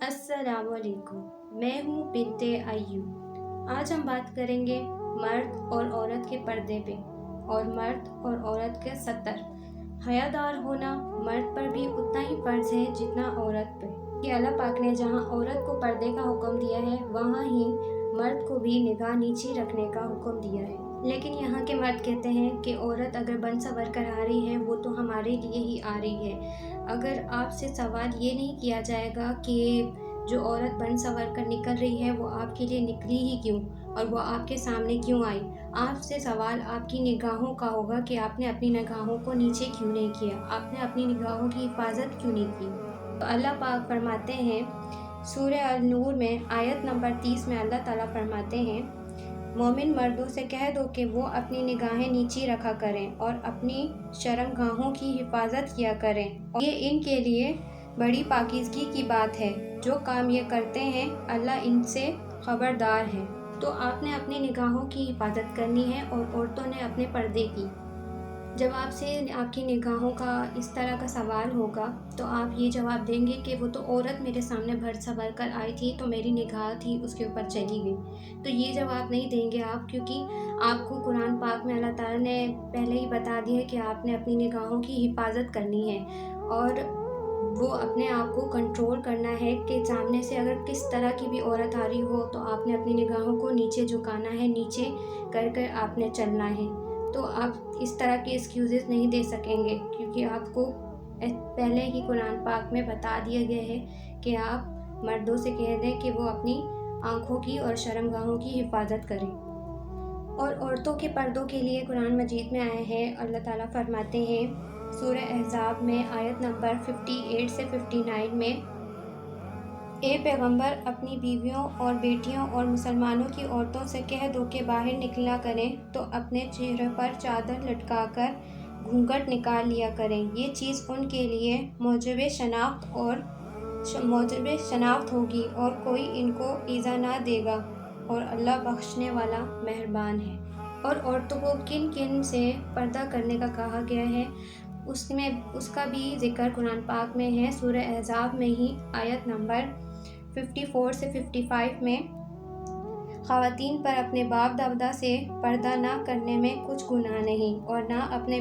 السلام علیکم، میں ہوں بنت ایوب۔ آج ہم بات کریں گے مرد اور عورت کے پردے پہ اور مرد اور عورت کے ستر۔ حیادار ہونا مرد پر بھی اتنا ہی فرض ہے جتنا عورت پہ، کہ اللہ پاک نے جہاں عورت کو پردے کا حکم دیا ہے وہاں ہی مرد کو بھی نگاہ نیچی رکھنے کا حکم دیا ہے۔ لیکن یہاں کے مرد کہتے ہیں کہ عورت اگر بن سنور کر آ رہی ہے وہ تو ہمارے لیے ہی آ رہی ہے۔ اگر آپ سے سوال یہ نہیں کیا جائے گا کہ جو عورت بن سنور کر نکل رہی ہے وہ آپ کے لیے نکلی ہی کیوں اور وہ آپ کے سامنے کیوں آئی، آپ سے سوال آپ کی نگاہوں کا ہوگا کہ آپ نے اپنی نگاہوں کو نیچے کیوں نہیں کیا، آپ نے اپنی نگاہوں کی حفاظت کیوں نہیں کی۔ تو اللہ پاک فرماتے ہیں سورہ النور میں آیت نمبر 30 میں اللہ تعالیٰ فرماتے ہیں، مومن مردوں سے کہہ دو کہ وہ اپنی نگاہیں نیچی رکھا کریں اور اپنی شرمگاہوں کی حفاظت کیا کریں، اور یہ ان کے لیے بڑی پاکیزگی کی بات ہے۔ جو کام یہ کرتے ہیں اللہ ان سے خبردار ہے۔ تو آپ نے اپنی نگاہوں کی حفاظت کرنی ہے اور عورتوں نے اپنے پردے کی۔ جب آپ سے آپ کی نگاہوں کا اس طرح کا سوال ہوگا تو آپ یہ جواب دیں گے کہ وہ تو عورت میرے سامنے بھر سنور کر آئی تھی تو میری نگاہ تھی اس کے اوپر چلی گئی۔ تو یہ جواب نہیں دیں گے آپ، کیونکہ آپ کو قرآن پاک میں اللہ تعالیٰ نے پہلے ہی بتا دیا ہے کہ آپ نے اپنی نگاہوں کی حفاظت کرنی ہے، اور وہ اپنے آپ کو کنٹرول کرنا ہے کہ سامنے سے اگر کس طرح کی بھی عورت آ رہی ہو تو آپ نے اپنی نگاہوں کو نیچے جھکانا ہے، نیچے کر کر آپ نے چلنا ہے۔ تو آپ اس طرح کے ایکسکیوزز نہیں دے سکیں گے، کیونکہ آپ کو پہلے ہی قرآن پاک میں بتا دیا گیا ہے کہ آپ مردوں سے کہہ دیں کہ وہ اپنی آنکھوں کی اور شرمگاہوں کی حفاظت کریں۔ اور عورتوں کے پردوں کے لیے قرآن مجید میں آئے ہیں، اللہ تعالیٰ فرماتے ہیں سورہ احزاب میں آیت نمبر 58 سے 59 میں، اے پیغمبر اپنی بیویوں اور بیٹیوں اور مسلمانوں کی عورتوں سے کہہ دو کہ باہر نکلا کریں تو اپنے چہرے پر چادر لٹکا کر گھونگھٹ نکال لیا کریں، یہ چیز ان کے لیے موجب شناخت ہوگی اور کوئی ان کو ایذا نہ دے گا، اور اللہ بخشنے والا مہربان ہے۔ اور عورتوں کو کن کن سے پردہ کرنے کا کہا گیا ہے اس کا بھی ذکر قرآن پاک میں ہے، سورہ احزاب میں ہی آیت نمبر 54 سے 55 میں، خواتین پر اپنے باپ دادا سے پردہ نہ کرنے میں کچھ گناہ نہیں، اور نہ اپنے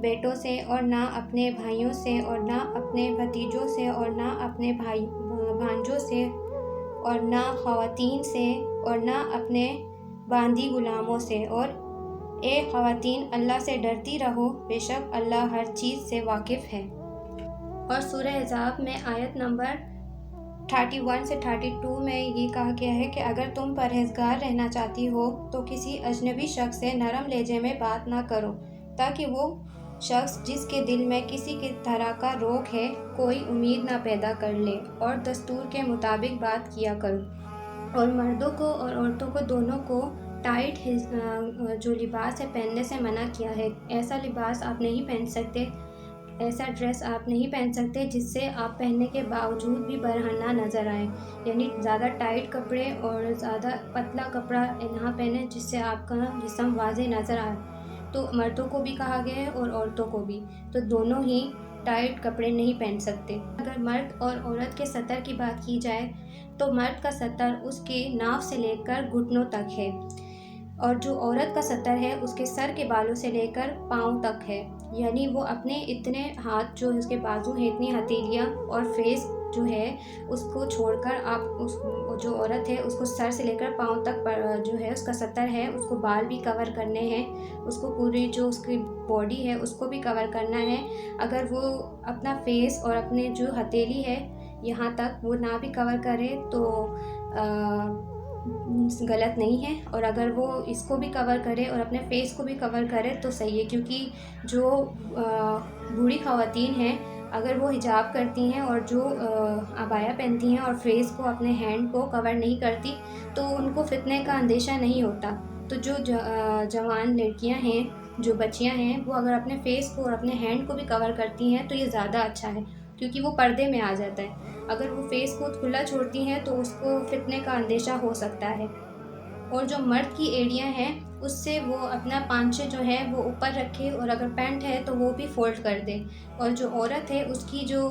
بیٹوں سے اور نہ اپنے بھائیوں سے اور نہ اپنے بھتیجوں سے اور نہ اپنے بھانجوں سے اور نہ خواتین سے اور نہ اپنے باندی غلاموں سے، اور اے خواتین اللہ سے ڈرتی رہو، بے شک اللہ ہر چیز سے واقف ہے۔ اور سورہ احزاب میں آیت نمبر 31 سے 32 میں یہ کہا گیا ہے کہ اگر تم پرہیزگار رہنا چاہتی ہو تو کسی اجنبی شخص سے نرم لہجے میں بات نہ کرو، تاکہ وہ شخص جس کے دل میں کسی کی طرح کا روگ ہے کوئی امید نہ پیدا کر لے، اور دستور کے مطابق بات کیا کرو۔ اور مردوں کو اور عورتوں کو دونوں کو ٹائٹ جو لباس ہے پہننے سے منع کیا ہے۔ ایسا لباس آپ نہیں پہن سکتے، ایسا ڈریس آپ نہیں پہن سکتے جس سے آپ پہننے کے باوجود بھی برہنہ نظر آئیں، یعنی زیادہ ٹائٹ کپڑے اور زیادہ پتلا کپڑا نہ پہنیں جس سے آپ کا جسم واضح نظر آئے۔ تو مردوں کو بھی کہا گیا ہے اور عورتوں کو بھی، تو دونوں ہی ٹائٹ کپڑے نہیں پہن سکتے۔ اگر مرد اور عورت کے ستر کی بات کی جائے تو مرد کا ستر اس کے ناف سے لے کر گھٹنوں تک ہے، اور جو عورت کا ستر ہے اس کے سر کے بالوں سے لے کر پاؤں تک ہے، یعنی وہ اپنے اتنے ہاتھ جو اس کے بازو ہیں، اتنی ہتھیلیاں اور فیس جو ہے اس کو چھوڑ کر آپ جو عورت ہے اس کو سر سے لے کر پاؤں تک جو ہے اس کا ستر ہے، اس کو بال بھی کور کرنے ہیں، اس کو پوری جو اس کی باڈی ہے اس کو بھی کور کرنا ہے۔ اگر وہ اپنا فیس اور اپنے جو ہتھیلی ہے یہاں تک وہ نہ بھی کور کرے تو غلط نہیں ہے، اور اگر وہ اس کو بھی کور کرے اور اپنے فیس کو بھی کور کرے تو صحیح ہے، کیونکہ جو بوڑھی خواتین ہیں اگر وہ حجاب کرتی ہیں اور جو عبایا پہنتی ہیں اور فیس کو اپنے ہینڈ کو کور نہیں کرتی تو ان کو فتنے کا اندیشہ نہیں ہوتا۔ تو جو جوان لڑکیاں ہیں، جو بچیاں ہیں، وہ اگر اپنے فیس کو اور اپنے ہینڈ کو بھی کور کرتی ہیں تو یہ زیادہ اچھا ہے، کیونکہ وہ پردے میں آ جاتا ہے۔ اگر وہ فیس کو کھلا چھوڑتی ہیں تو اس کو فتنے کا اندیشہ ہو سکتا ہے۔ اور جو مرد کی ایڑیاں ہیں اس سے وہ اپنا پانچے جو ہے وہ اوپر رکھے، اور اگر پینٹ ہے تو وہ بھی فولڈ کر دے، اور جو عورت ہے اس کی جو